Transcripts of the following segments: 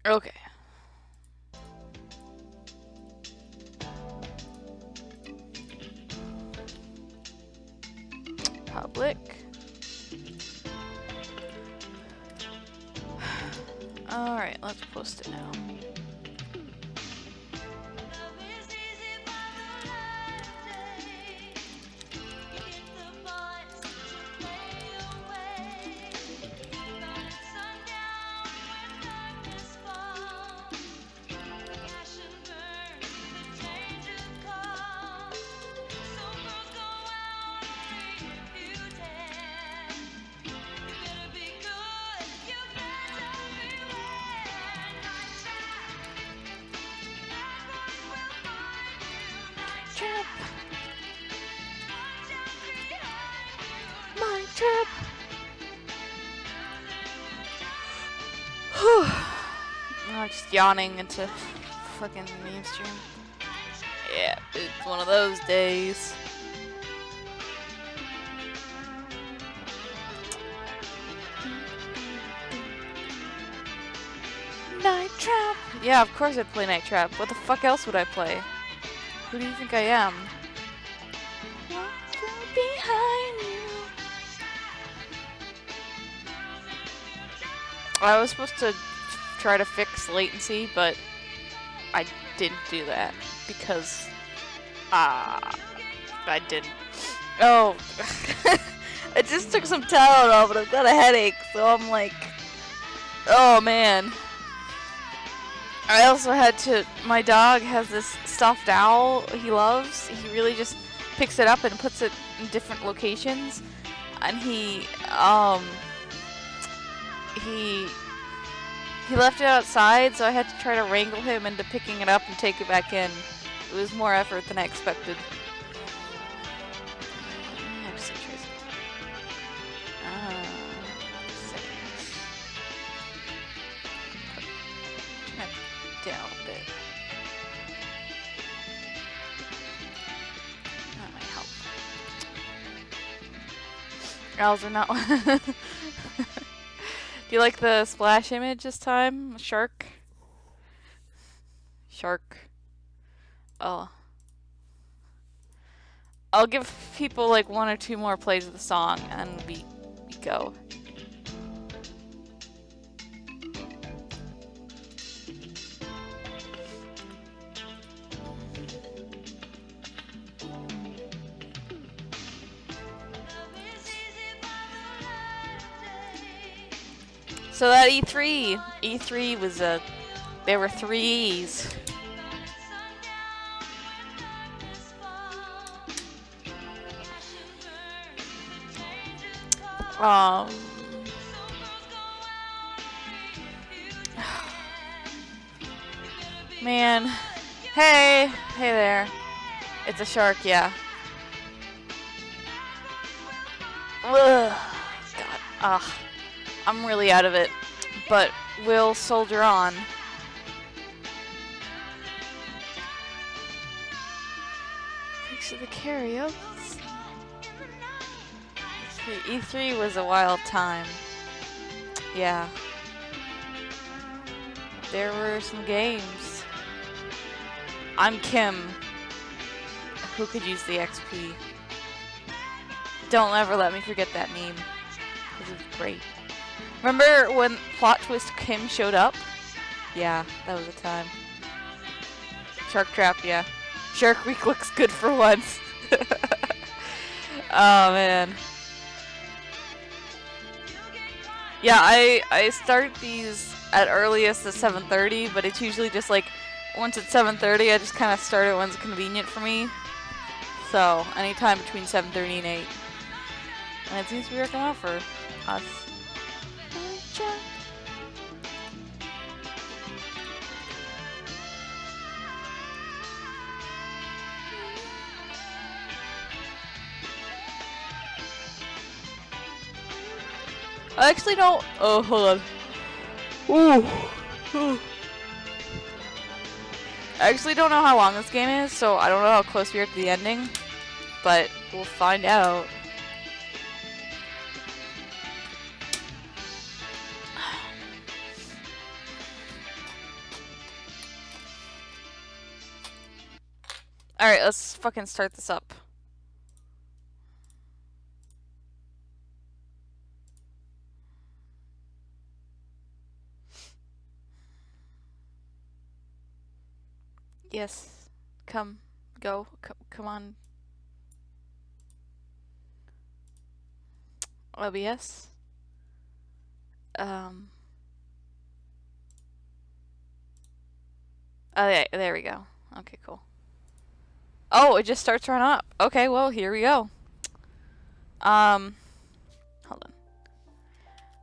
Okay. Public. Alright, let's post it now. Trap. My trap. Whew. I'm just yawning into fucking meme stream. Yeah, it's one of those days. Night Trap. Yeah, of course I'd play Night Trap. What the fuck else would I play? Who do you think I am? Behind you. I was supposed to try to fix latency, but I didn't do that because I didn't. Oh, I just took some Tylenol, but I've got a headache, so I'm like, oh man. I also had to, my dog has this stuffed owl he loves. He really just picks it up and puts it in different locations. And he left it outside, so I had to try to wrangle him into picking it up and take it back in. It was more effort than I expected. Down a bit. That might help. Owls are not. Do you like the splash image this time? Shark? Shark. Oh. I'll give people like 1 or 2 more plays of the song and we go. So that E3 was there were 3 E's. Man, hey there. It's a shark, yeah. Ugh, God, I'm really out of it, but we'll soldier on. Thanks to the karaoke. E3 was a wild time. Yeah. There were some games. I'm Kim. Who could use the XP? Don't ever let me forget that meme. This is great. Remember when Plot Twist Kim showed up? Yeah, that was a time. Shark Trap, yeah. Shark Week looks good for once. Oh man. Yeah, I start these at earliest at 7:30, but it's usually just like once it's 7:30, I just kind of start it when it's convenient for me. So anytime between 7:30 and 8, and it seems to be working out for us. I actually don't. Oh, hold on. Ooh. I actually don't know how long this game is, so I don't know how close we are to the ending, but we'll find out. Alright, let's fucking start this up. Yes. Come. Go. Come on. OBS. Oh, yeah, there we go. Okay, cool. Oh, it just starts running up. Okay, well, here we go. Hold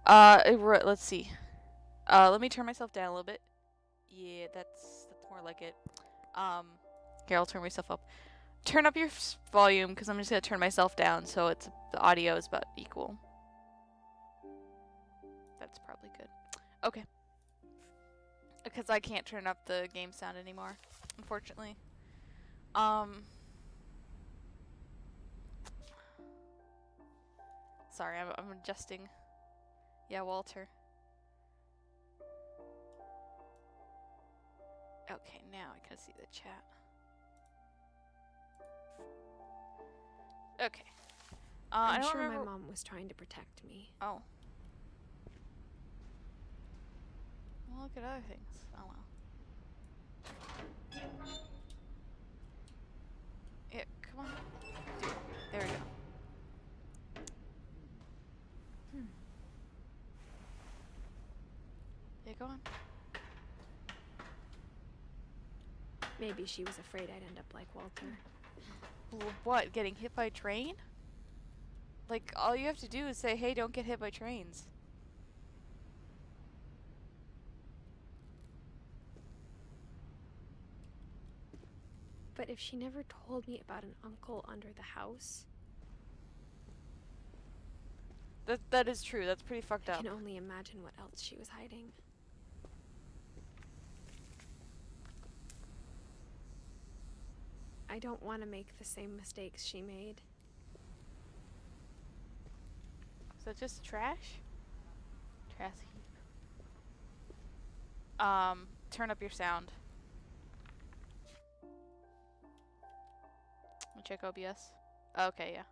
on. Let's see. Let me turn myself down a little bit. Yeah, that's more like it. Here, I'll turn myself up. Turn up your volume, because I'm just gonna turn myself down so the audio is about equal. That's probably good. Okay. Because I can't turn up the game sound anymore, unfortunately. Sorry, I'm adjusting. Yeah, Walter. Okay, now I can see the chat. Okay. I'm sure my mom was trying to protect me. Oh. Well, look at other things. Oh well. Yeah, come on. Dude, there we go. Yeah, go on. Maybe she was afraid I'd end up like Walter. What? Getting hit by a train? Like, all you have to do is say, hey, don't get hit by trains. But if she never told me about an uncle under the house... That is true. That's pretty fucked up. I can only imagine what else she was hiding. I don't want to make the same mistakes she made. Is that just trash? Trash heap. Turn up your sound. Let me check OBS. Okay, yeah.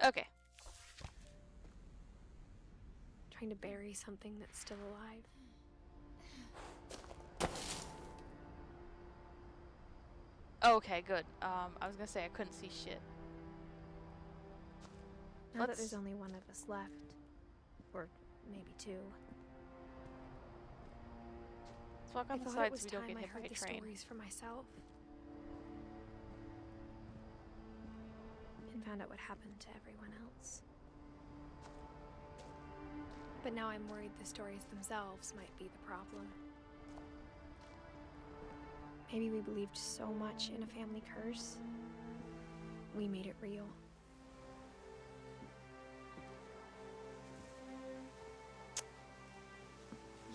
Okay. Trying to bury something that's still alive. Okay, good. I was gonna say I couldn't see shit. Now that there's only one of us left, or maybe two. Let's walk on the side so we don't get hit by a train. Stories for myself. And found out what happened to everyone else. But now I'm worried the stories themselves might be the problem. Maybe we believed so much in a family curse, we made it real.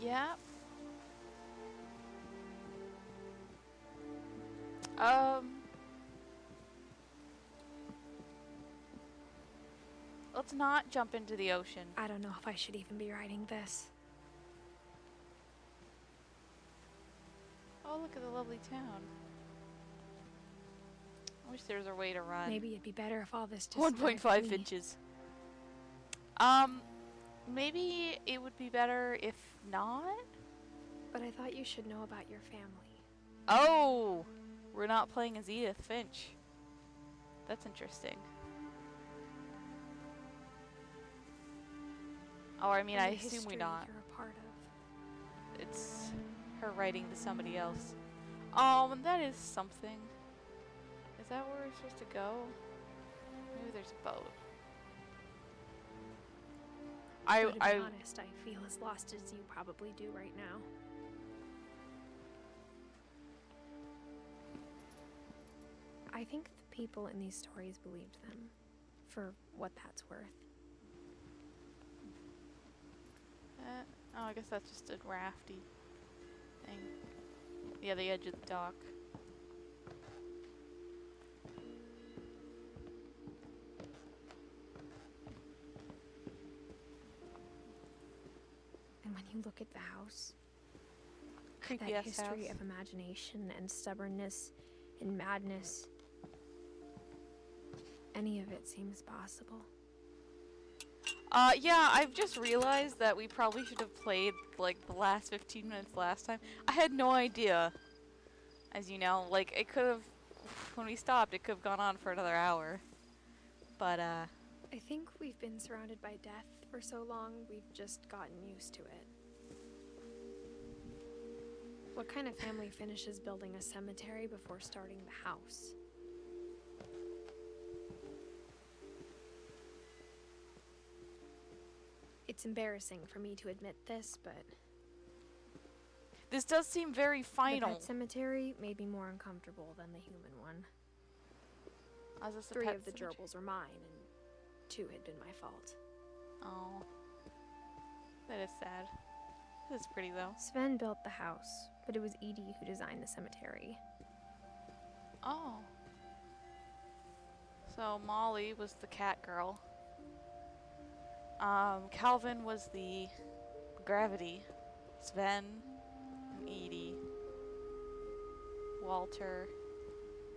Yeah. Let's not jump into the ocean. I don't know if I should even be writing this. Oh, look at the lovely town. I wish there was a way to run. Maybe it'd be better if all this just 1.5 inches. Maybe it would be better if not? But I thought you should know about your family. Oh! We're not playing as Edith Finch. That's interesting. Oh, I mean, I assume we not. You're a part of. It's her writing to somebody else. Oh, and that is something. Is that where we're supposed to go? Maybe there's a boat. To be honest, I feel as lost as you probably do right now. I think the people in these stories believed them, for what that's worth. Oh, I guess that's just a rafty. thing. Yeah, the edge of the dock. And when you look at the house, Creepy that ass history house. of imagination and stubbornness and madness, any of it seems possible. Yeah, I've just realized that we probably should have played, like, the last 15 minutes last time. I had no idea. As you know, like, it could have, when we stopped, it could have gone on for another hour. But, I think we've been surrounded by death for so long, we've just gotten used to it. What kind of family finishes building a cemetery before starting the house? It's embarrassing for me to admit this, but this does seem very the final. pet cemetery made me more uncomfortable than the human one. Is this a 3 pet of the cemetery? gerbils were mine, and 2 had been my fault. Oh. That is sad. This is pretty, though. Sven built the house, but it was Edie who designed the cemetery. Oh. So Molly was the cat girl. Calvin was the gravity. Sven and Edie. Walter.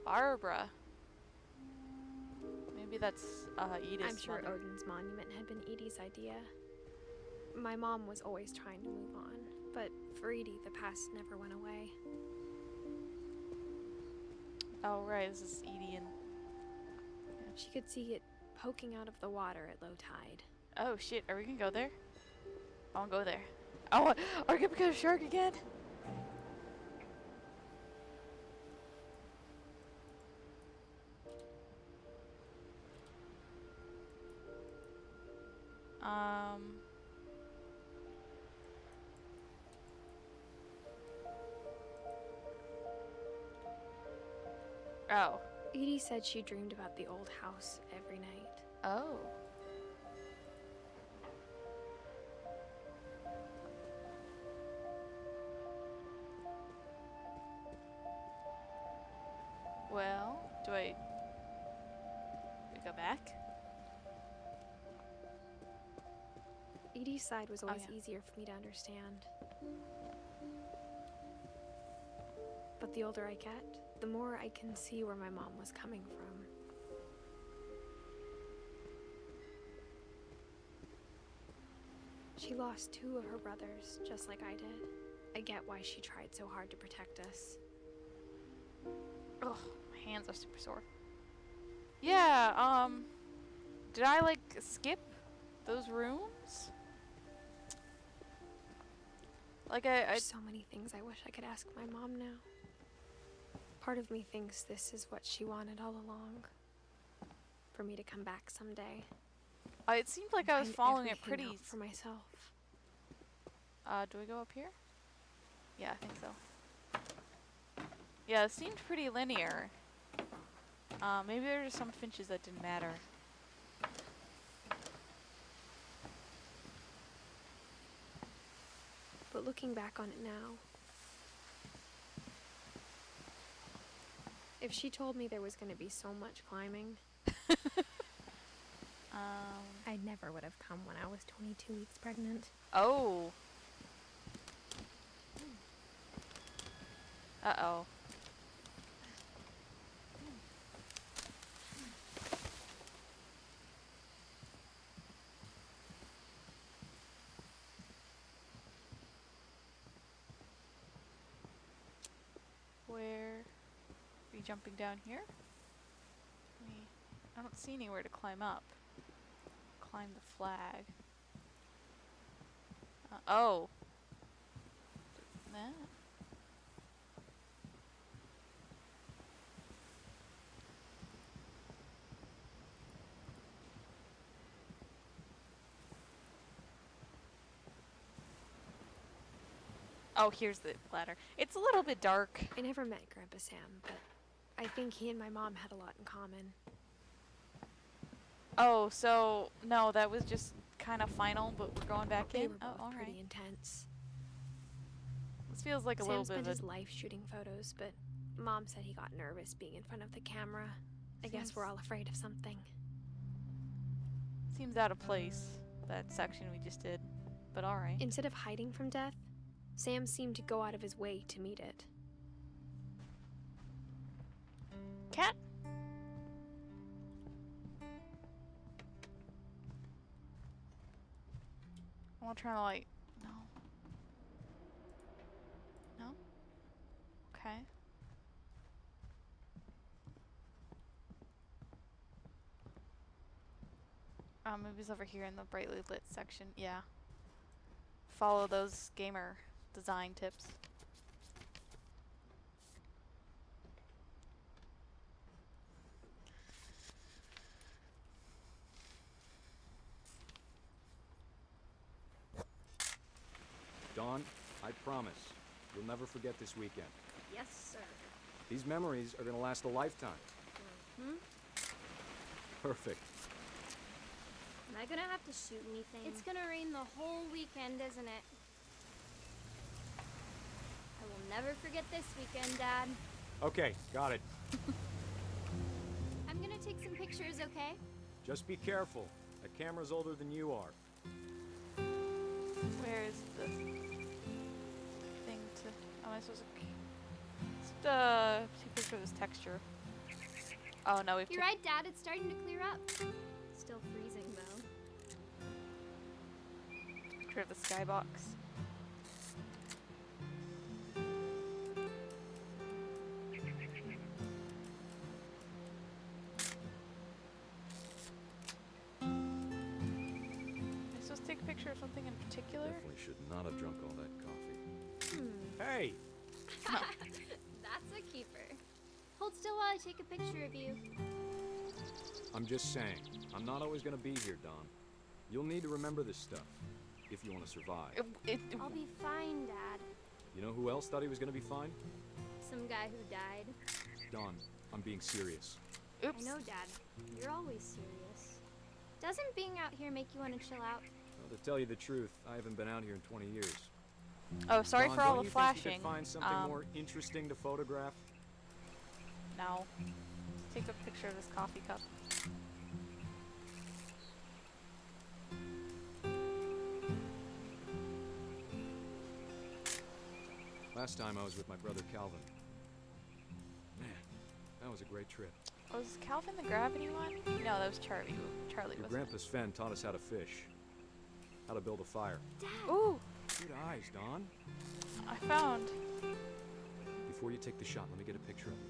Barbara. Maybe that's Edith's I'm sure mother. Odin's monument had been Edie's idea. My mom was always trying to move on, but for Edie, the past never went away. Oh right, this is Edie and... She could see it poking out of the water at low tide. Oh shit, are we gonna go there? I won't go there. Oh, are we gonna become a shark again? Oh. Edie said she dreamed about the old house every night. Oh. Well, do we go back? Edie's side was always yeah. easier for me to understand. But the older I get, the more I can see where my mom was coming from. She lost 2 of her brothers, just like I did. I get why she tried so hard to protect us. Ugh, my hands are super sore. Yeah, did I, like, skip those rooms? Like, There's so many things I wish I could ask my mom now. Part of me thinks this is what she wanted all along. For me to come back someday. It seemed like I was Find following it everything pretty... out for myself. Do we go up here? Yeah, I think so. Yeah, it seemed pretty linear. Maybe there were just some finches that didn't matter. But looking back on it now, if she told me there was going to be so much climbing, I never would have come when I was 22 weeks pregnant. Oh. Uh-oh. Where... Are we jumping down here? I don't see anywhere to climb up. Climb the flag. Oh. That. Oh, here's the ladder. It's a little bit dark. I never met Grandpa Sam, but I think he and my mom had a lot in common. Oh, so no, that was just kind of final, but we're going back They in. were Oh, both all pretty right. intense. This feels like a Sam little bit spent of his a... life shooting photos, but Mom said he got nervous being in front of the camera. I guess we're all afraid of something. Seems out of place, that section we just did. But alright. Instead of hiding from death, Sam seemed to go out of his way to meet it. Cat? I'm not trying to like... No. No? Okay. Movies over here in the brightly lit section. Yeah. Follow those gamer design tips. Dawn, I promise, you'll never forget this weekend. Yes, sir. These memories are gonna last a lifetime. Hmm? Perfect. Am I gonna have to shoot anything? It's gonna rain the whole weekend, isn't it? I will never forget this weekend, Dad. Okay, got it. I'm gonna take some pictures, okay? Just be careful. That camera's older than you are. Where is the thing to... Oh, am I supposed to... Just, take a picture of this texture. Oh, no, we've... You're right, Dad. It's starting to clear up. Still freezing, though. Picture of the skybox. Am I supposed to take a picture of something in particular? Definitely should not have drunk all that coffee. Hey! That's a keeper. Hold still while I take a picture of you. I'm just saying, I'm not always gonna be here, Dawn. You'll need to remember this stuff, if you want to survive. I'll be fine, Dad. You know who else thought he was gonna be fine? Some guy who died. Dawn, I'm being serious. Oops. I know, Dad. You're always serious. Doesn't being out here make you want to chill out? Well, to tell you the truth, I haven't been out here in 20 years. Oh, sorry Dawn, for all don't the you flashing. think you could find something more interesting to photograph? No. Take a picture of this coffee cup. Last time I was with my brother Calvin. Man, that was a great trip. Was Calvin the gravity one? No, that was Charlie. Charlie Your was. grandpa Sven taught us how to fish. How to build a fire. Dad! Ooh! Good eyes, Dawn. I found. Before you take the shot, let me get a picture of you.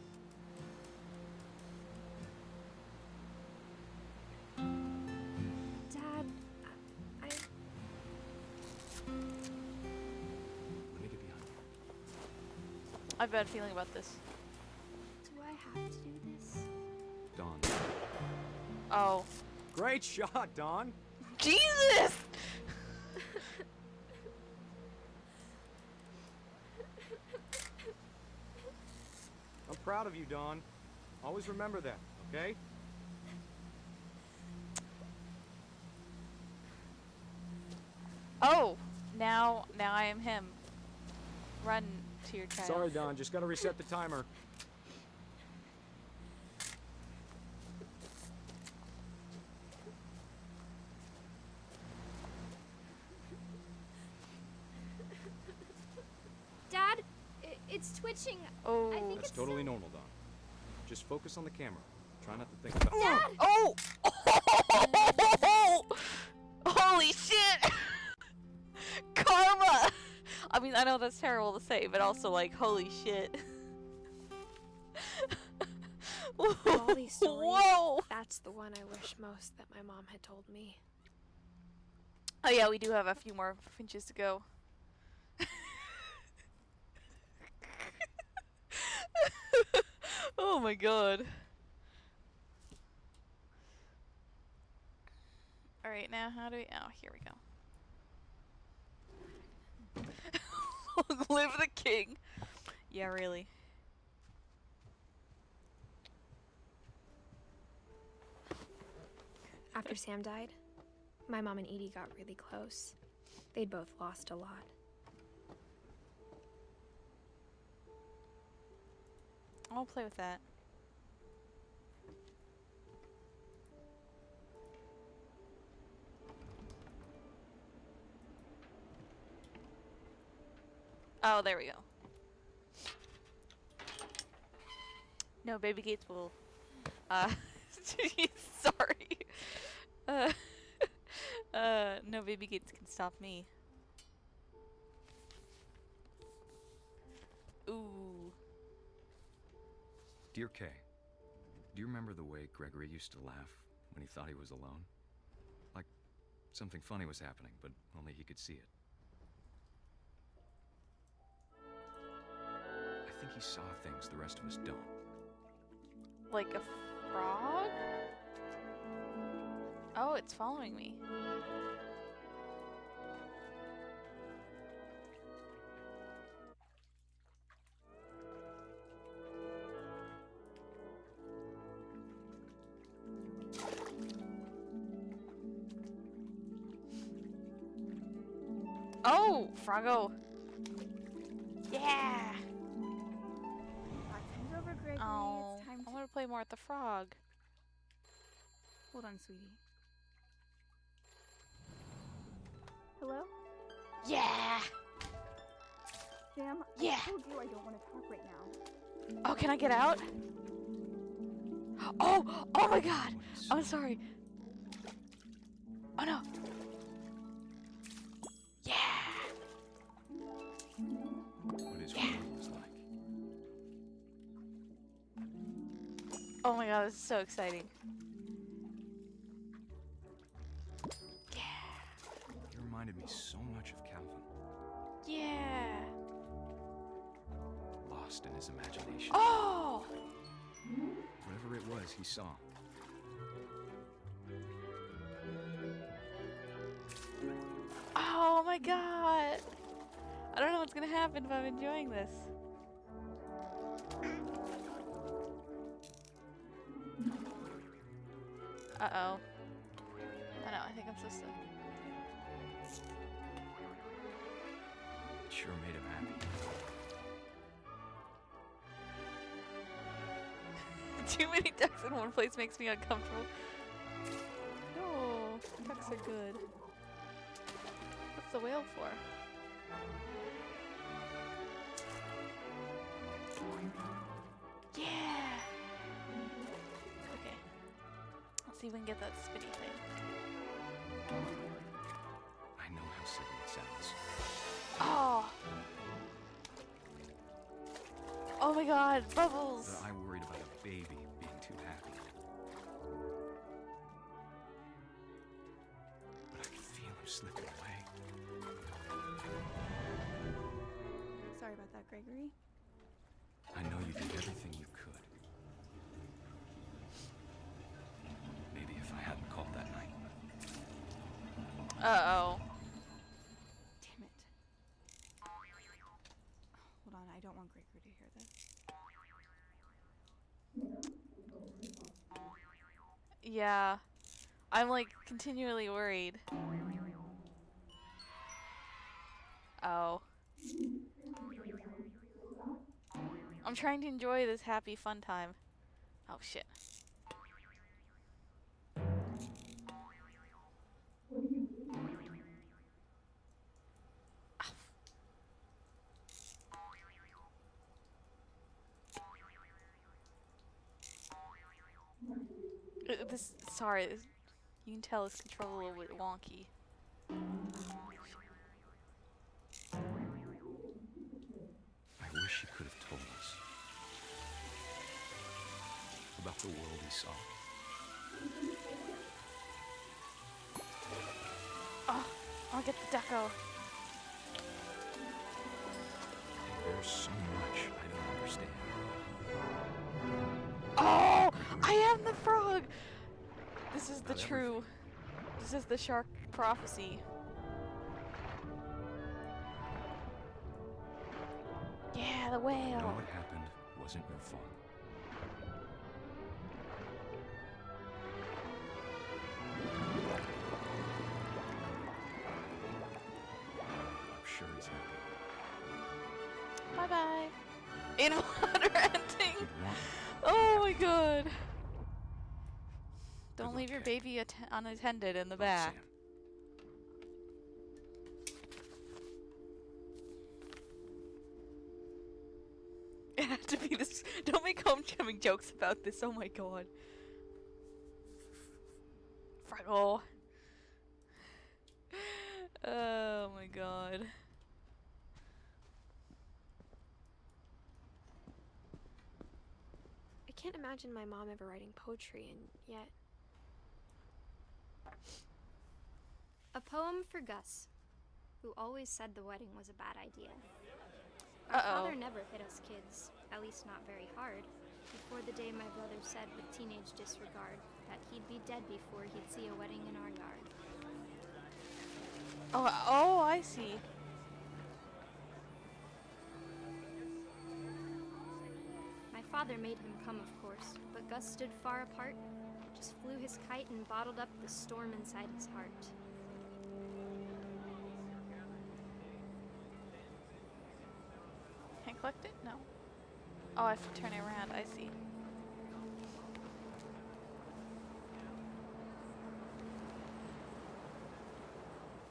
Dad, I... Let me get behind you. I have a bad feeling about this. Do I have to do this? Dawn. Oh. Great shot, Dawn! Jesus! I'm proud of you, Dawn. Always remember that, okay? Oh! Now I am him. Run to your child. Sorry, Dawn. Just gotta reset the timer. Dad, it's twitching. Oh. I think That's it's totally still... normal, Dawn. Just focus on the camera. Try not to think about... Dad! Oh! Holy shit! Karma! I mean, I know that's terrible to say, but also, like, holy shit. Of all these stories, Whoa! that's the one I wish most that my mom had told me. Oh yeah, we do have a few more finches to go. Oh my god. Alright, now how do we... Oh, here we go. Long live the king! Yeah, really. After Sam died, my mom and Edie got really close. They'd both lost a lot. I'll play with that. Oh, there we go. No, Baby Gates will. Sorry. Uh, no, Baby Gates can stop me. Ooh. Dear Kay, do you remember the way Gregory used to laugh when he thought he was alone? Like something funny was happening, but only he could see it. I think he saw things the rest of us don't. Like a frog? Oh, it's following me. Oh, Froggo. Yeah. Time's over, Gregory. Oh, It's time I to... want to play more with the frog. Hold on, sweetie. Hello? Yeah. Sam, Yeah. I told you I don't want to talk right now. Oh, can I get out? Oh, oh my God. I'm sorry. Oh no. Yeah. What his world was like. Oh my God, this is so exciting. Yeah. He reminded me so much of Calvin. Yeah. Lost in his imagination. Oh. Whatever it was he saw. Oh my God. I don't know what's gonna happen if I'm enjoying this. Uh-oh. I know, I think I'm supposed to... It sure made him happy. Too many ducks in one place makes me uncomfortable. No, ducks are good. What's the whale for? Yeah! Okay. Let's see if we can get that spinny thing. I know how silly it sounds. Oh! Oh my God, bubbles! But I worried about a baby being too happy. But I could feel him slipping away. Sorry about that, Gregory. I know you did everything you could. Maybe if I hadn't called that night. Uh-oh. Damn it. Hold on, I don't want Gregory to hear this. Yeah. I'm like continually worried. Oh. I'm trying to enjoy this happy fun time. Oh shit. Sorry, you can tell this control a little bit wonky. I wish he could have told us about the world he saw. Oh, I'll get the deco. There's so much I don't understand. Oh, I am the frog. This is the Not true. This is the shark prophecy. Yeah, the Know whale. what happened wasn't your fault. I'm sure he's happy. Bye bye. In water ending. You'd want Oh my god. Don't luck, leave your kid. baby unattended in the Love, back. Sam. It had to be this. Don't make homecoming jokes about this. Oh my god. Fraggle. Oh my god. I can't imagine my mom ever writing poetry, and yet A poem for Gus, who always said the wedding was a bad idea. Our Uh-oh. father never hit us kids, at least not very hard, before the day my brother said with teenage disregard that he'd be dead before he'd see a wedding in our yard. Oh, I see. My father made him come, of course, but Gus stood far apart, just flew his kite and bottled up the storm inside his heart. Can I collect it? No. Oh, I have to turn it around. I see.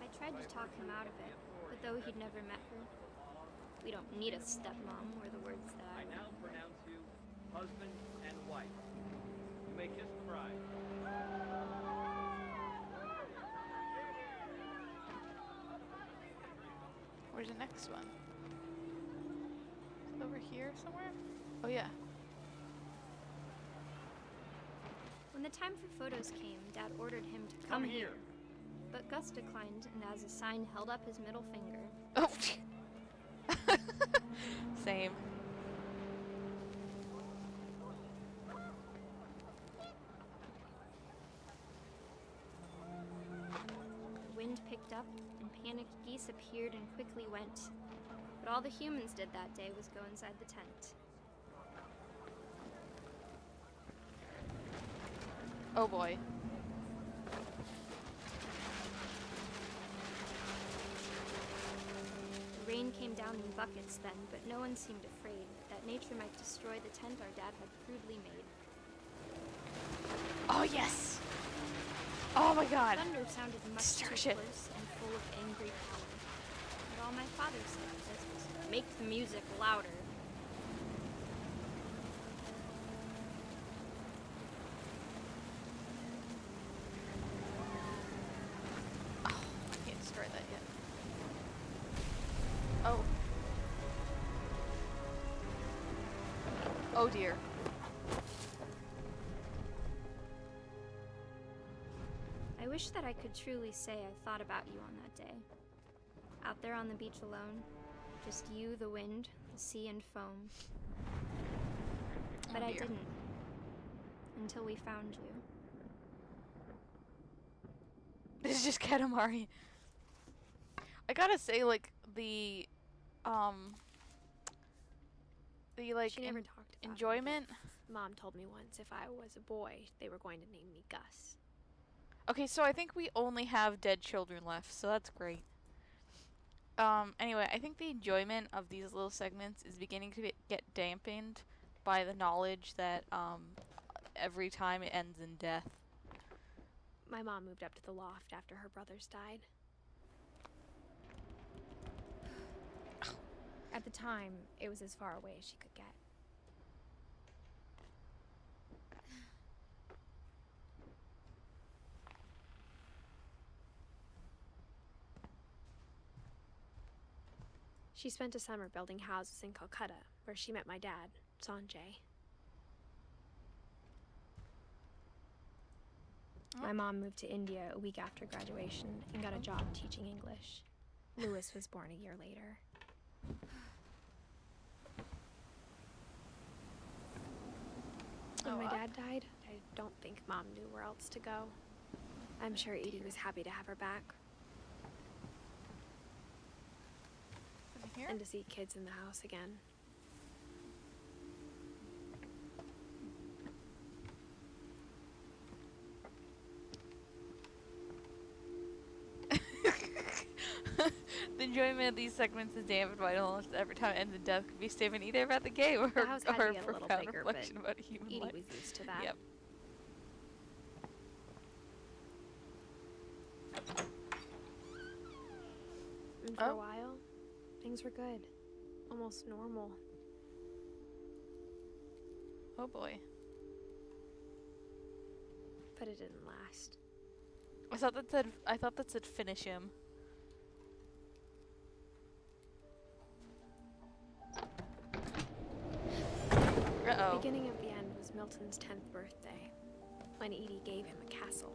I tried to talk him out of it, but though he'd never met her, we don't need a stepmom, were the words that I now pronounce you husband and wife. You may kiss the bride. Where's the next one? Is it over here somewhere? Oh yeah. When the time for photos came, Dad ordered him to come here. But Gus declined and as a sign held up his middle finger. Oh. Same. The wind picked up and panicked geese appeared and quickly went. But all the humans did that day was go inside the tent. Oh boy. The rain came down in buckets then, but no one seemed afraid that nature might destroy the tent our dad had crudely made. Oh yes. Oh my god. Thunder sounded much too Destruction. close and full of angry power. But all my father said was, make the music louder. Oh, I can't destroy that yet. Oh. Oh dear. I wish that I could truly say I thought about you on that day. Out there on the beach alone, just you, the wind, the sea, and foam. But Oh, I dear. didn't. Until we found you. This is just Katamari. I gotta say, like, the like she never talked about it, enjoyment. but Mom told me once if I was a boy, they were going to name me Gus. Okay, so I think we only have dead children left, so that's great. Anyway, I think the enjoyment of these little segments is beginning to get dampened by the knowledge that every time it ends in death. My mom moved up to the loft after her brothers died. At the time, it was as far away as she could get. She spent a summer building houses in Calcutta, where she met my dad, Sanjay. My mom moved to India a week after graduation and got a job teaching English. Louis was born a year later. When my dad died, I don't think Mom knew where else to go. I'm sure Edie was happy to have her back Is it here? and to see kids in the house again. The enjoyment of these segments is dampened by almost every time it ends in death could be a statement either about the game or, The house had or to a get a little profound bigger, reflection but about human Edie life. was used to that. Yep. And for Oh. a while, things were good. Almost normal. Oh boy. But it didn't last. I thought that said finish him. Uh-oh. Beginning of the end was Milton's 10th birthday, when Edie gave him a castle.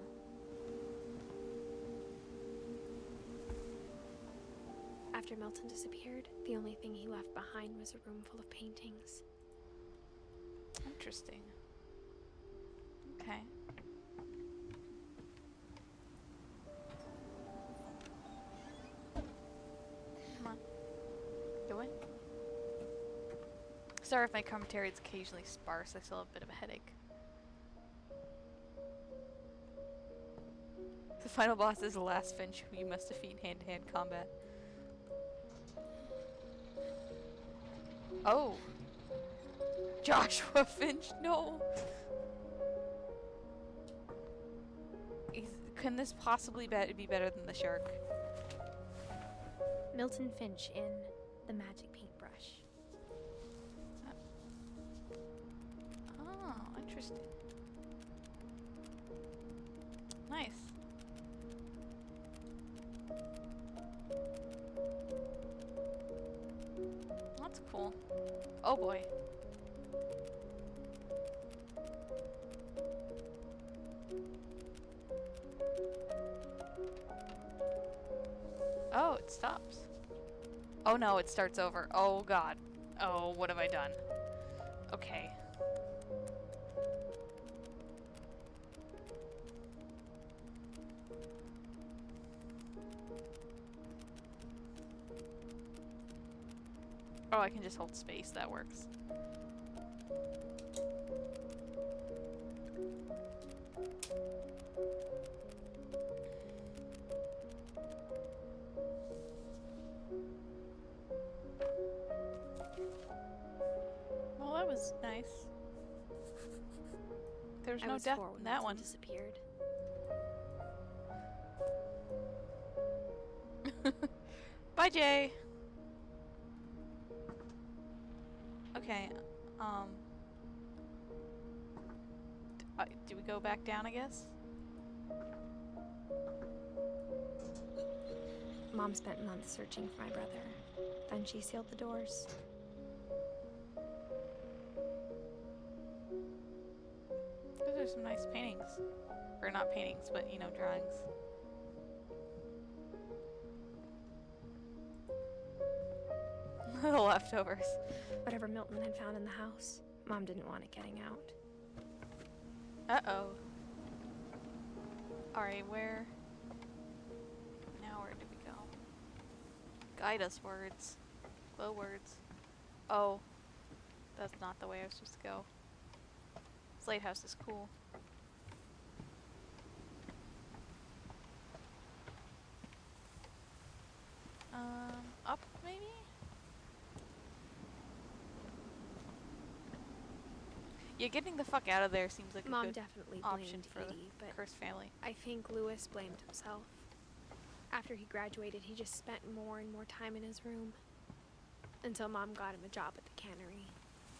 After Milton disappeared, the only thing he left behind was a room full of paintings. Interesting. Okay. Come on. Do it. Sorry if my commentary is occasionally sparse, I still have a bit of a headache. The final boss is the last Finch who you must defeat in hand-to-hand combat. Oh! Joshua Finch, no! Can this possibly be better than the shark? Milton Finch in The Magic Paintbrush. Oh, interesting. Nice. That's cool. Oh boy. Oh, it stops. Oh no, it starts over. Oh god. Oh, what have I done? Okay. Oh, I can just hold space. That works. Well, that was nice. There's I no was death 4 in when that Milton one. disappeared. Bye, Jay. Okay. Do we go back down, I guess? Mom spent months searching for my brother. Then she sealed the doors. Those are some nice paintings. Or not paintings, but, you know, drawings. The leftovers. Whatever Milton had found in the house, Mom didn't want it getting out. Uh-oh. Alright, where? Now where did we go? Guide us, words. Glow words. Oh. That's not the way I was supposed to go. This lighthouse is cool. Up, maybe? Yeah, getting the fuck out of there seems like a Mom good definitely option blamed for the Edie, but cursed family. I think Lewis blamed himself. After he graduated, he just spent more and more time in his room. Until Mom got him a job at the cannery.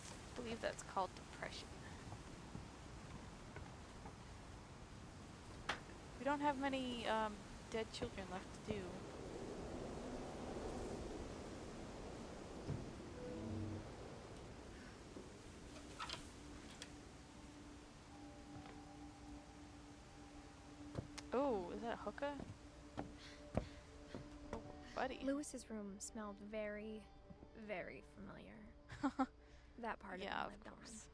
I believe that's called depression. We don't have many dead children left to do. Oh, is that a hookah? Oh, buddy. Lewis's room smelled very, very familiar. That part Yeah, of him of lived course.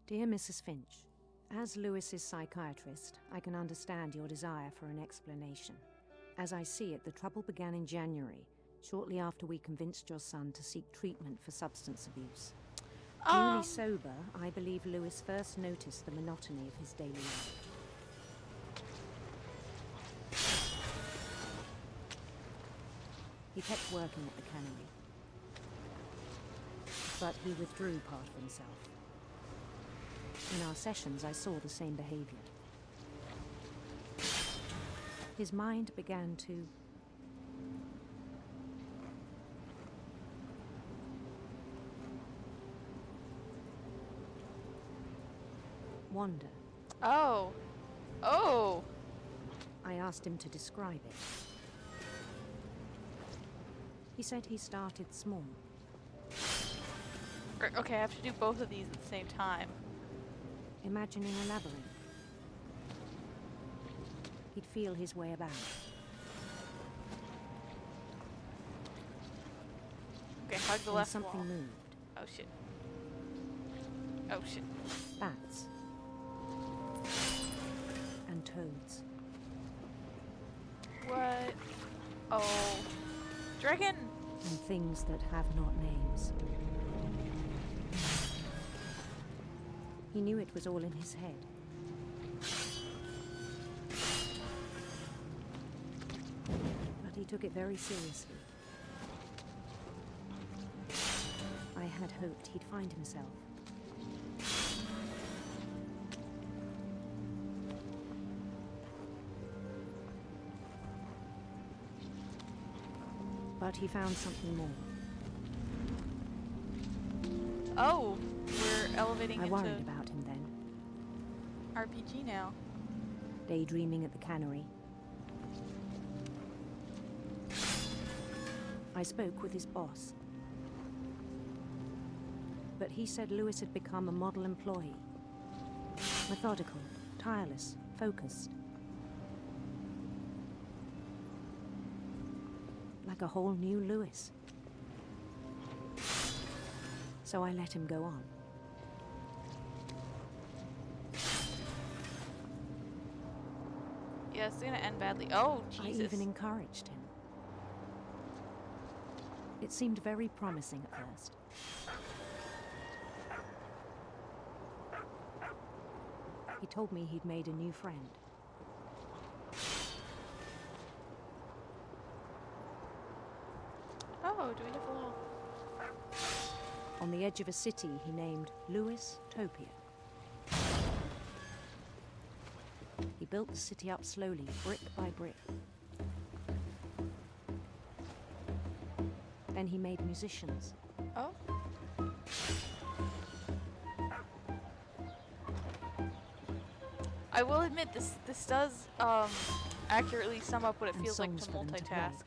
Dear Mrs. Finch, as Lewis's psychiatrist, I can understand your desire for an explanation. As I see it, the trouble began in January, shortly after we convinced your son to seek treatment for substance abuse. Newly sober, I believe Lewis first noticed the monotony of his daily life. He kept working at the cannery, but he withdrew part of himself. In our sessions, I saw the same behavior. His mind began to wander. Oh. Oh. I asked him to describe it. He said he started small. Okay, I have to do both of these at the same time. Imagining a labyrinth. He'd feel his way about. Okay, hug the And left something wall. moved. Oh shit. Oh shit. Bats. And toads. What? Oh. Dragon! And things that have not names. He knew it was all in his head. But he took it very seriously. I had hoped he'd find himself. But he found something more. Oh! We're elevating I into worried about him then. RPG now. Daydreaming at the cannery. I spoke with his boss. But he said Lewis had become a model employee. Methodical, tireless, focused. Like a whole new Lewis. So I let him go on. Yeah, it's gonna end badly. Oh, Jesus. I even encouraged him. It seemed very promising at first. He told me he'd made a new friend. Oh, do we have a little... On the edge of a city he named Lewis Topia. He built the city up slowly, brick by brick. Then he made musicians. Oh? I will admit, this does, accurately sum up what it And feels like songs to for them to play. multitask.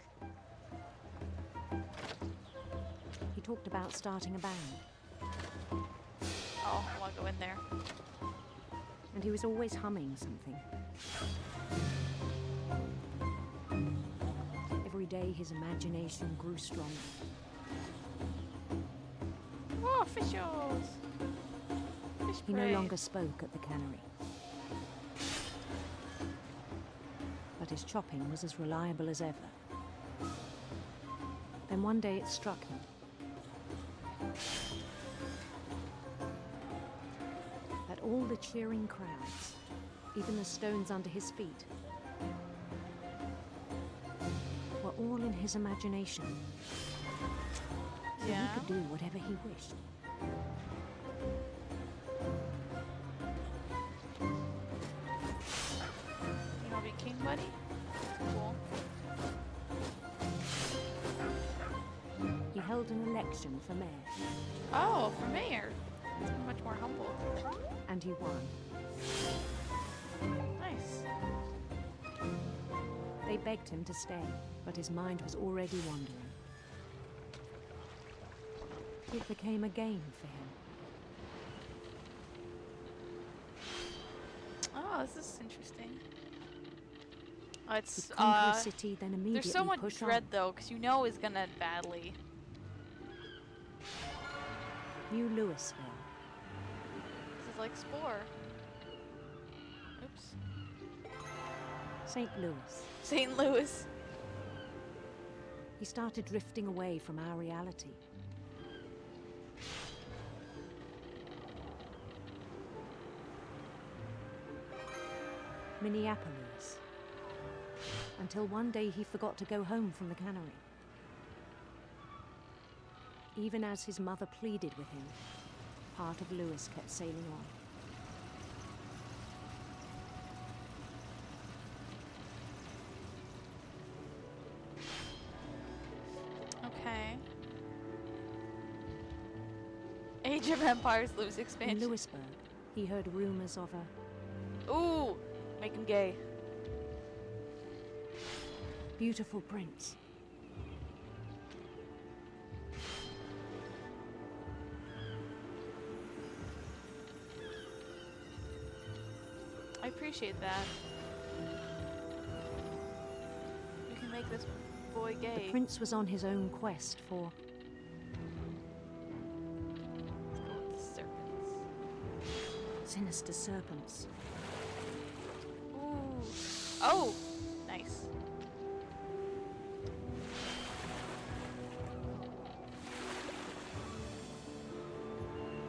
He talked about starting a band, Oh, I wanna go in there. and he was always humming something. Every day his imagination grew stronger. Oh, officials! Fish He no parade. longer spoke at the cannery. But his chopping was as reliable as ever. Then one day it struck him. That all the cheering crowds, even the stones under his feet, were all in his imagination. So Yeah? he could do whatever he wished. You wanna be king, buddy? Cool. He held an election for mayor, Oh, for mayor. It's much more humble. and he won. Nice. They begged him to stay, but his mind was already wandering. It became a game for him. Oh, this is interesting. He'd It's, conquer a city, then immediately there's so much push dread, on. though, because you know it's gonna end badly. New Louisville. This is like Spore. Oops. St. Louis. St. Louis. He started drifting away from our reality. Minneapolis. Until one day he forgot to go home from the cannery. Even as his mother pleaded with him, part of Lewis kept sailing on. Okay. Age of Empires Lewis In expansion. Lewisburg, he heard rumors of a Ooh! Make him gay. beautiful prince. I appreciate that. We can make this boy gay. The prince was on his own quest for Let's go with the serpents. sinister serpents. Ooh. Oh! Nice.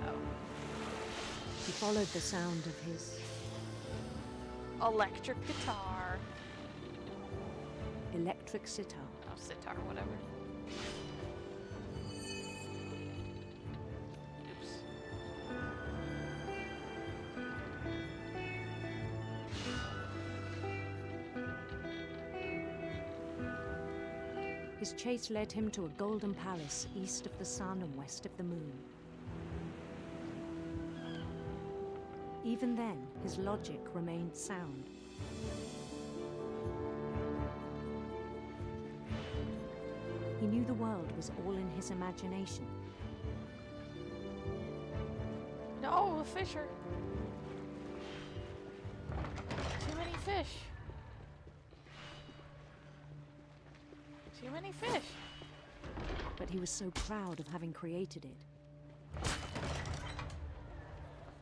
Oh. He followed the sound of his Electric guitar. electric sitar. Oh, sitar, whatever. Oops. His chase led him to a golden palace east of the sun and west of the moon. Even then, his logic remained sound. He knew the world was all in his imagination. No, a fisher. Too many fish. Too many fish. But he was so proud of having created it.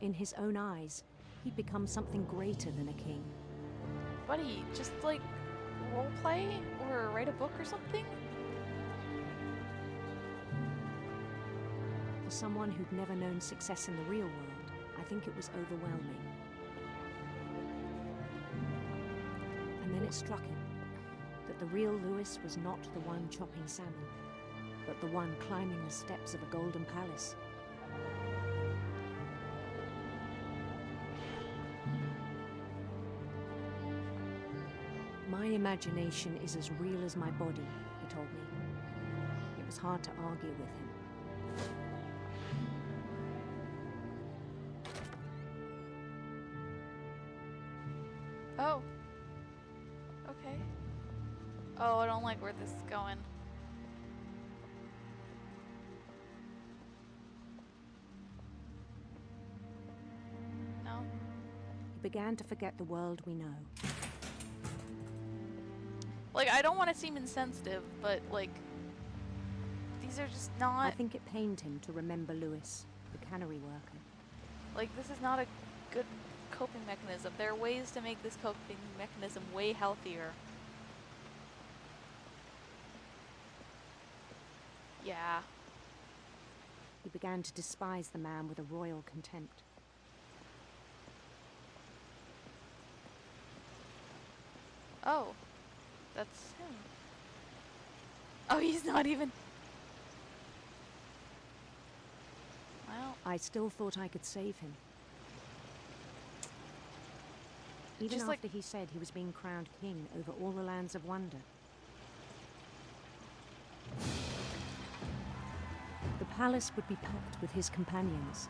In his own eyes, he'd become something greater than a king. Buddy, just like roleplay or write a book or something? For someone who'd never known success in the real world, I think it was overwhelming. And then it struck him that the real Lewis was not the one chopping salmon, but the one climbing the steps of a golden palace. My imagination is as real as my body, he told me. It was hard to argue with him. Oh. Okay. Oh, I don't like where this is going. No? He began to forget the world we know. Like, I don't want to seem insensitive, but, like, these are just I not... think it pained him to remember Lewis, the cannery worker. Like, this is not a good coping mechanism. There are ways to make this coping mechanism way healthier. Yeah. He began to despise the man with a royal contempt. Oh. That's him. Oh, he's not even... Well, I still thought I could save him. Even Just like- after he said he was being crowned king over all the lands of wonder. The palace would be packed with his companions.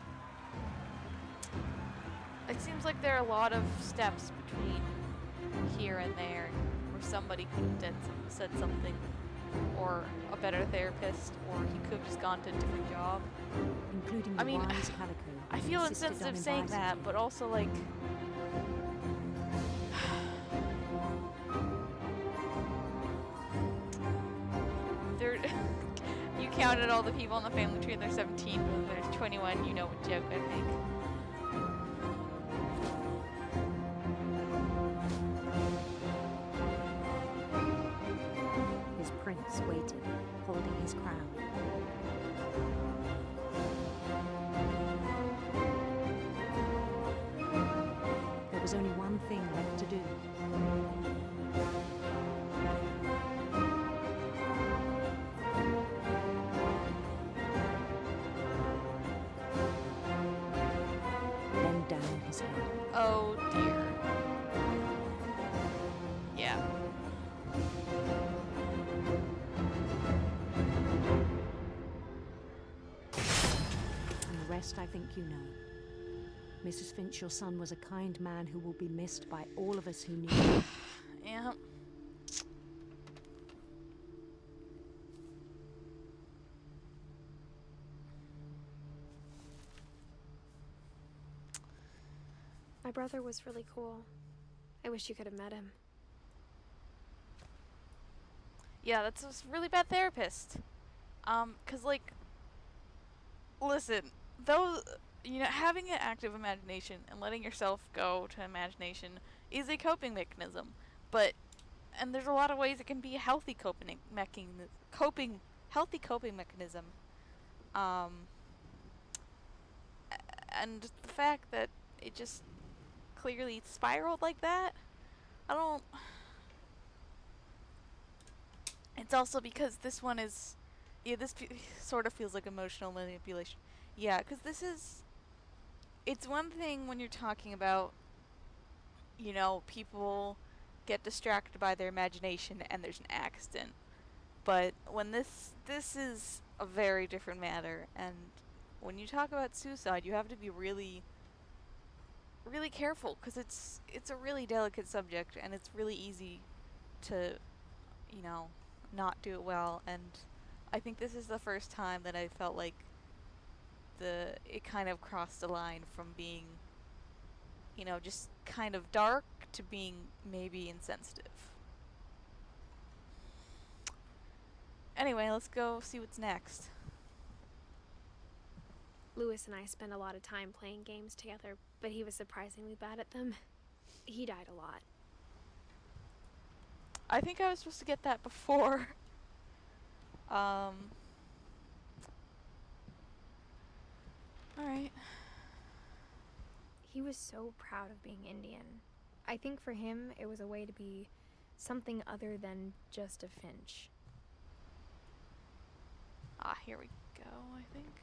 it seems like there are a lot of steps between here and there where somebody could have said something, or a better therapist, or he could have just gone to a different job. Including I the mean, wise Calico. I who feel insisted on insensitive saying advising that, him. but also like... There, you counted all the people on the family tree and they're 17, but there's 21, you know what joke I think. His prince. Lewis waited, holding his crown. There was only one thing left to do. Bend down his head. Oh dear. Yeah. And the rest I think you know. Mrs. Finch, your son was a kind man who will be missed by all of us who knew him. Yeah. My brother was really cool. I wish you could have met him. Yeah, that's a really bad therapist. 'Cause like, listen, though, you know, having an active imagination and letting yourself go to imagination is a coping mechanism. And there's a lot of ways it can be a healthy healthy coping mechanism. And the fact that it just clearly spiraled like that, I don't. It's also because this one is, yeah, sort of feels like emotional manipulation. Yeah, because it's one thing when you're talking about, you know, people get distracted by their imagination and there's an accident. But when this is a very different matter, and when you talk about suicide, you have to be really, really careful, because it's a really delicate subject, and it's really easy to, you know, not do it well. And I think this is the first time that I felt like it kind of crossed the line from being, you know, just kind of dark to being maybe insensitive. Anyway, let's go see what's next. Lewis and I spent a lot of time playing games together, but he was surprisingly bad at them. He died a lot. I think I was supposed to get that before. Alright. He was so proud of being Indian. I think for him, it was a way to be something other than just a Finch. Here we go, I think.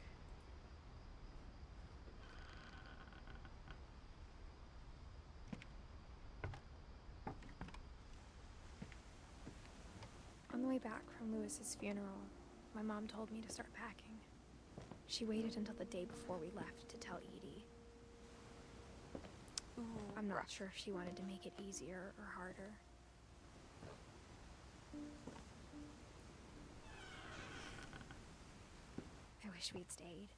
On the way back from Lewis's funeral, my mom told me to start packing. She waited until the day before we left to tell Edie. Ooh, I'm not rough. sure if she wanted to make it easier or harder. I wish we'd stayed.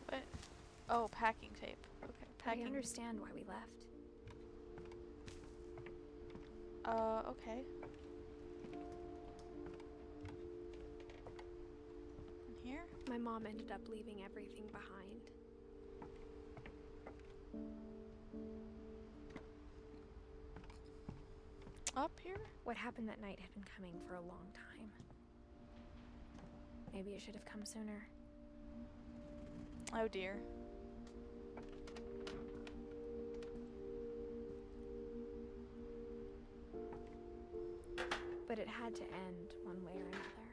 What? Oh, packing tape. Okay, packing. I understand why we left. Okay. And here? My mom ended up leaving everything behind. Up here? What happened that night had been coming for a long time. Maybe it should have come sooner. Oh dear. But it had to end one way or another.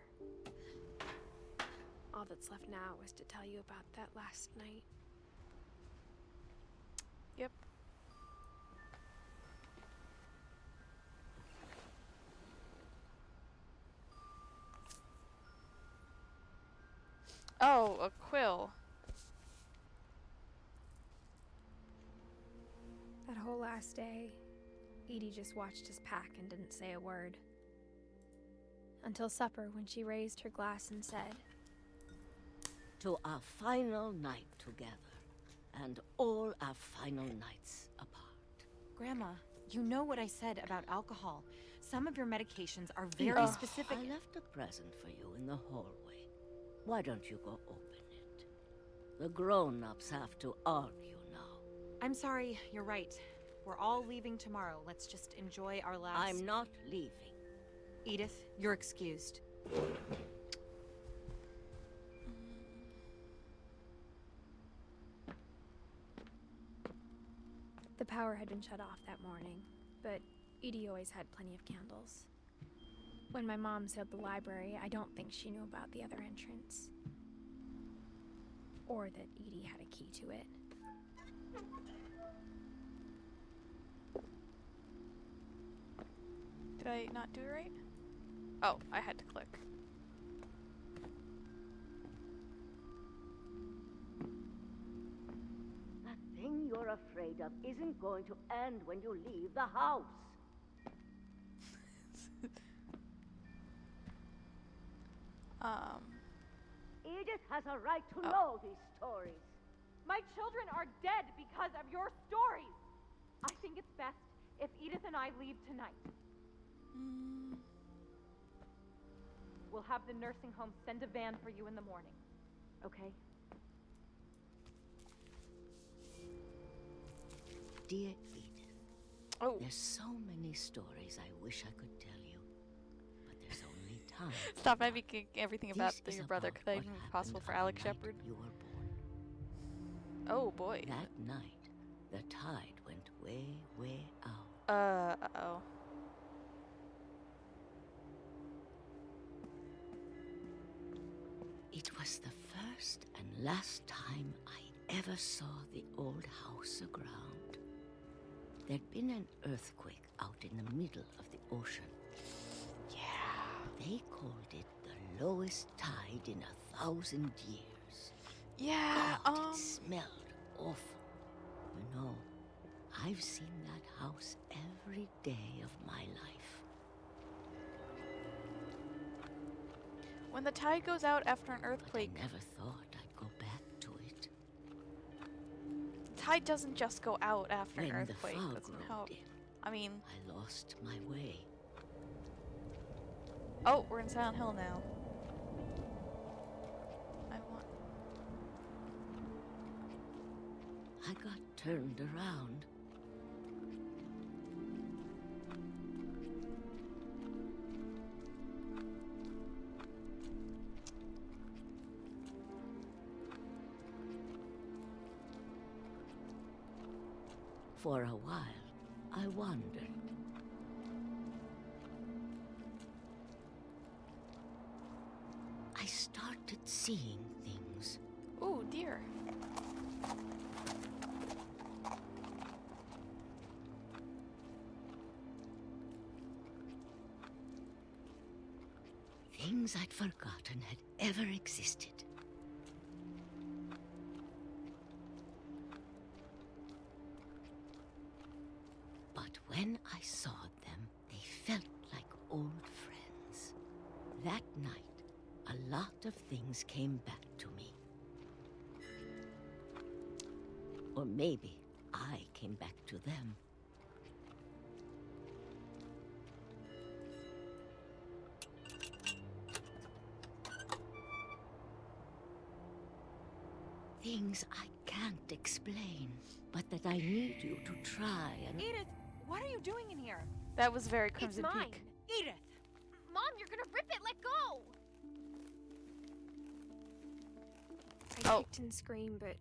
All that's left now is to tell you about that last night. Yep. Oh, a quill. That whole last day, Edie just watched us pack and didn't say a word. Until supper, when she raised her glass and said, "To our final night together, and all our final nights apart." Grandma, you know what I said about alcohol. Some of your medications are very Yes, specific. I left a present for you in the hallway. Why don't you go open it? The grown-ups have to argue now. I'm sorry, you're right. We're all leaving tomorrow. Let's just enjoy our last... I'm not leaving. Edith, you're excused. The power had been shut off that morning, but Edie always had plenty of candles. When my mom sealed the library, I don't think she knew about the other entrance. Or that Edie had a key to it. Did I not do it right? Oh, I had to click. That thing you're afraid of isn't going to end when you leave the house. Edith has a right to know these stories. My children are dead because of your stories. I think it's best if Edith and I leave tonight. We'll have the nursing home send a van for you in the morning. Okay? Dear Edith, there's so many stories I wish I could tell you, but there's only time. Stop making everything about This your is brother. about Could that what even be happened possible for on the Alex night Shepard? You were born. Oh boy. That night, the tide went way, way out. Uh-oh. It was the first and last time I ever saw the old house aground. There'd been an earthquake out in the middle of the ocean. Yeah. They called it the lowest tide in 1,000 years. Yeah, God, it smelled awful. You know, I've seen that house every day of my life. when the tide goes out after an But I earthquake, never thought I'd go back to it. tide doesn't just go out after an When the earthquake. fog That's not rolled how. in, I mean, I lost my way. oh, we're in Silent Hill now. I want. I got turned around. For a while, I wandered. I started seeing things. Ooh, dear. Things I'd forgotten had ever existed. But when I saw them, they felt like old friends. That night, a lot of things came back to me. Or maybe I came back to them. Things I can't explain, but that I need you to try and... Edith, what are you doing in here? That was very It's Crimson mine. Peak. Edith! Mom, you're gonna rip it! Let go! I kicked and screamed, but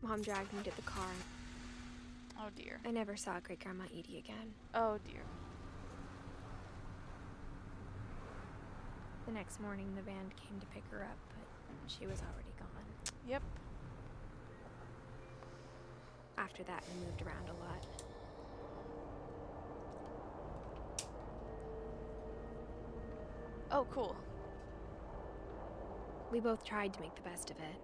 Mom dragged me to the car. Oh dear. I never saw Great Grandma Edie again. Oh dear. The next morning, the van came to pick her up, but she was already gone. Yep. After that, we moved around a lot. Oh, cool. We both tried to make the best of it.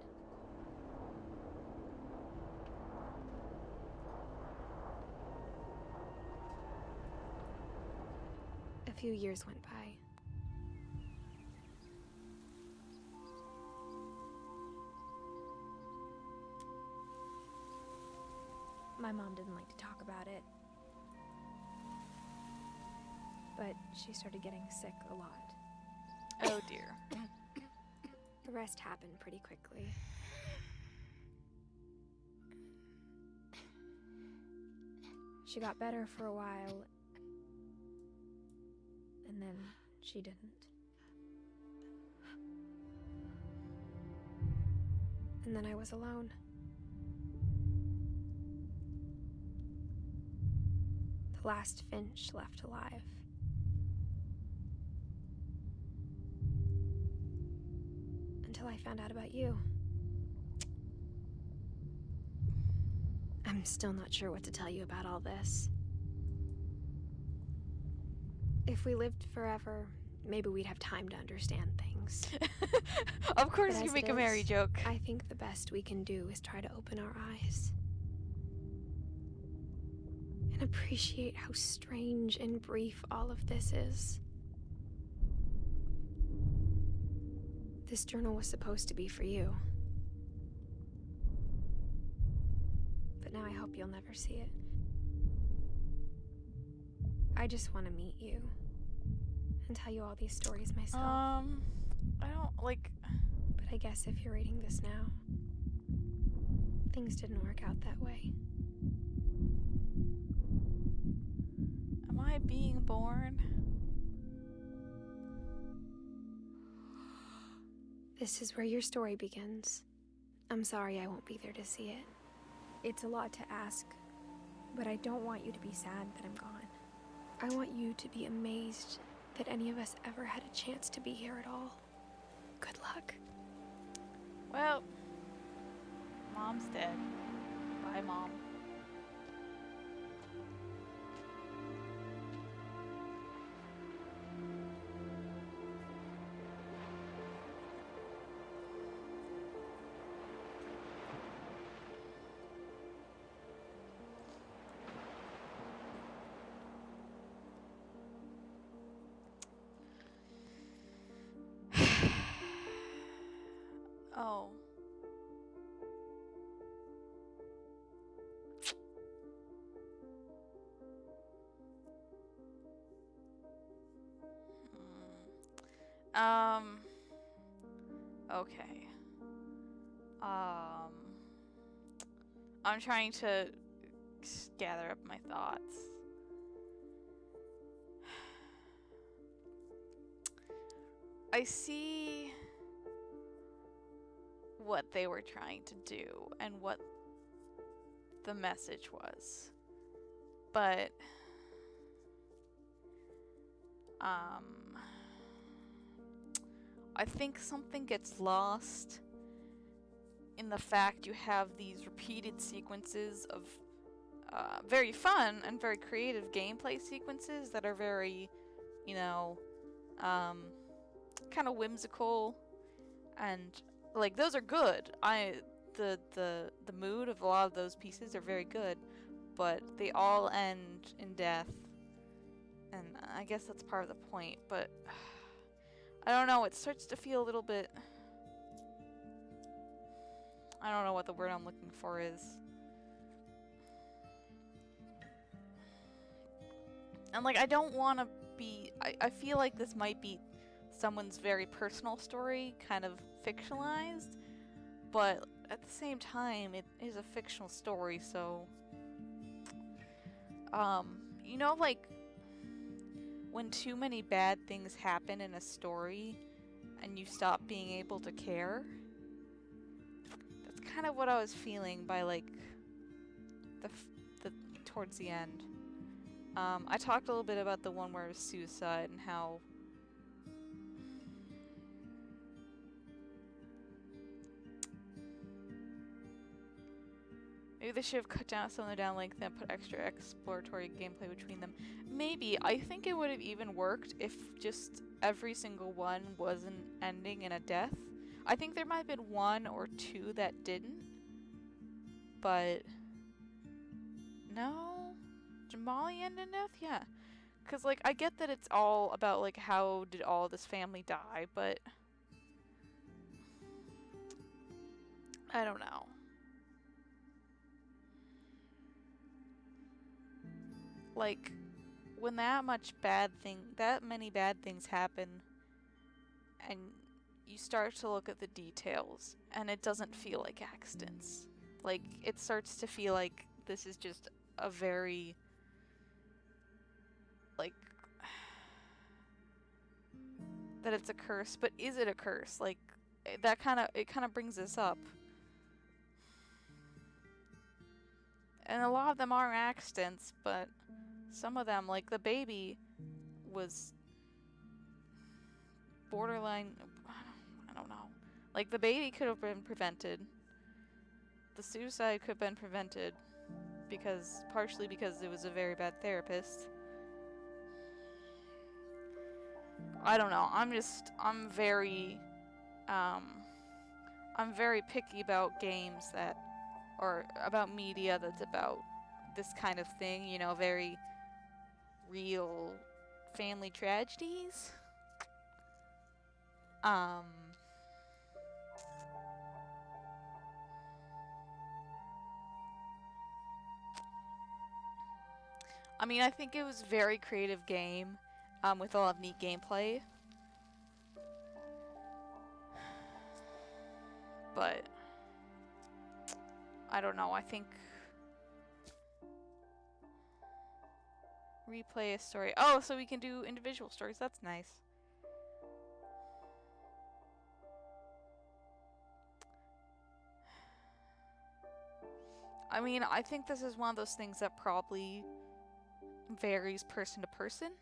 A few years went by. My mom didn't like to talk about it. But she started getting sick a lot. Oh dear. The rest happened pretty quickly. She got better for a while, and And then she didn't. And then I was alone. The last Finch left alive. Until I found out about you. I'm still not sure what to tell you about all this. If we lived forever, maybe we'd have time to understand things. Of course But you as make it a Mary is, joke. I think the best we can do is try to open our eyes. And appreciate how strange and brief all of this is. This journal was supposed to be for you. But now I hope you'll never see it. I just want to meet you. And tell you all these stories myself. I don't, like... But I guess if you're reading this now, things didn't work out that way. Am I being born? This is where your story begins. I'm sorry I won't be there to see it. It's a lot to ask, but I don't want you to be sad that I'm gone. I want you to be amazed that any of us ever had a chance to be here at all. Good luck. Well, Mom's dead. Bye, Mom. Oh. Okay. I'm trying to gather up my thoughts. I see what they were trying to do and what the message was. But I think something gets lost in the fact you have these repeated sequences of very fun and very creative gameplay sequences that are very, you know, kind of whimsical, and like those are good. The mood of a lot of those pieces are very good, but they all end in death, and I guess that's part of the point. But I don't know. It starts to feel a little bit. I don't know what the word I'm looking for is. And like I don't want to be. I feel like this might be someone's very personal story, kind of fictionalized, but at the same time, it is a fictional story, so, you know, like, when too many bad things happen in a story, and you stop being able to care? That's kind of what I was feeling by, like, towards the end. I talked a little bit about the one where it was suicide, and how maybe they should have cut down some of the down length and put extra exploratory gameplay between them. Maybe. I think it would have even worked if just every single one wasn't ending in a death. I think there might have been one or two that didn't. But no? Jamali end in death? Yeah. Because, like, I get that it's all about, like, how did all this family die, but I don't know. Like, when that many bad things happen, and you start to look at the details, and it doesn't feel like accidents. Like, it starts to feel like this is just a very, like, that it's a curse, but is it a curse? Like, that kind of brings this up. And a lot of them are accidents, but some of them, like the baby, was borderline, I don't know. Like, the baby could have been prevented. The suicide could have been prevented partially because it was a very bad therapist. I don't know. I'm very picky about games or about media that's about this kind of thing, you know, very real family tragedies. I mean, I think it was a very creative game, with a lot of neat gameplay. But I don't know, I think replay a story. Oh, so we can do individual stories. That's nice. I mean, I think this is one of those things that probably varies person to person.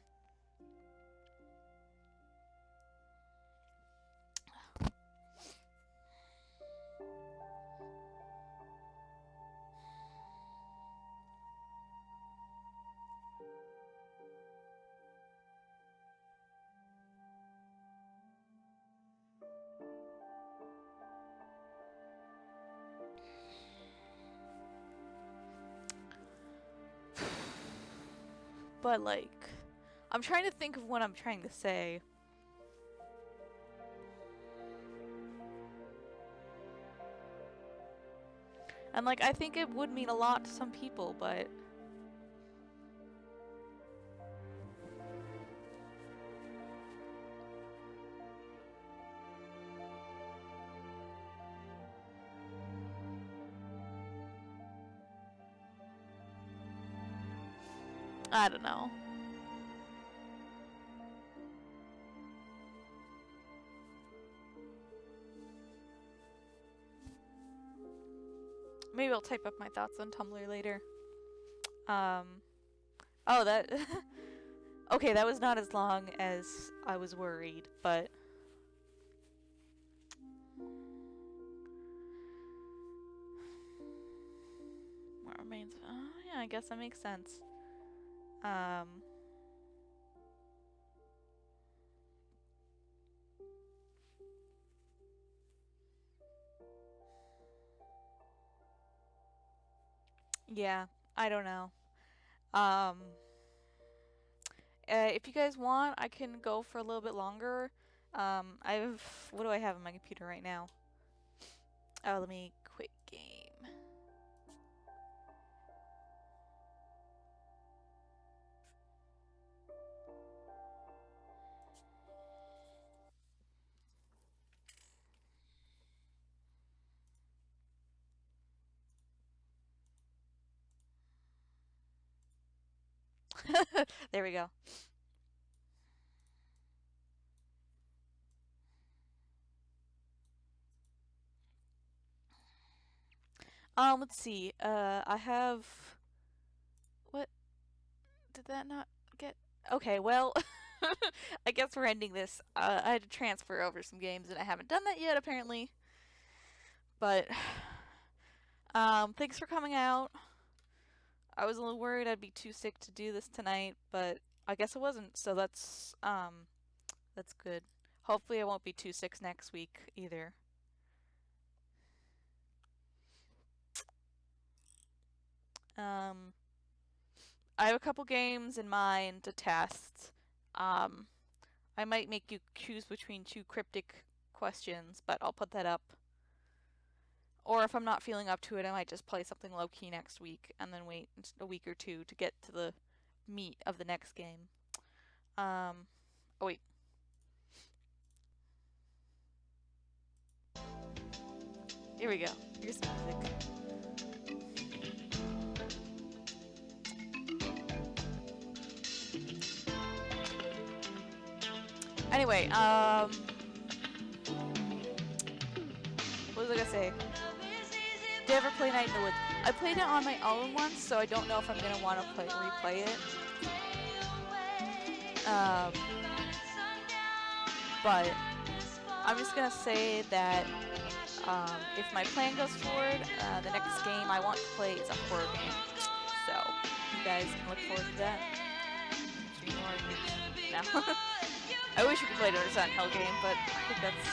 But, like, I'm trying to think of what I'm trying to say. And, like, I think it would mean a lot to some people, but I don't know. Maybe I'll type up my thoughts on Tumblr later. Oh, that... Okay, that was not as long as I was worried, but... What remains? Oh, yeah, I guess that makes sense. Yeah, I don't know. If you guys want, I can go for a little bit longer. What do I have on my computer right now? Oh, let me quit game. There we go. Let's see. I have... What? Did that not get... Okay, well... I guess we're ending this. I had to transfer over some games, and I haven't done that yet, apparently. But... thanks for coming out. I was a little worried I'd be too sick to do this tonight, but I guess I wasn't, so that's good. Hopefully I won't be too sick next week, either. I have a couple games in mind to test. I might make you choose between two cryptic questions, but I'll put that up. Or if I'm not feeling up to it, I might just play something low-key next week, and then wait a week or two to get to the meat of the next game. Oh wait. Here we go. Here's some music. Anyway, what was I gonna say? Did I ever play Night in the Woods? I played it on my own once, so I don't know if I'm gonna want to replay it. But I'm just gonna say that if my plan goes forward, the next game I want to play is a horror game. So you guys can look forward to that. No. I wish we could play another Silent Hill game, but I think that's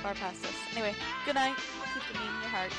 far past us. Anyway, good night. Keep the meat in your hearts.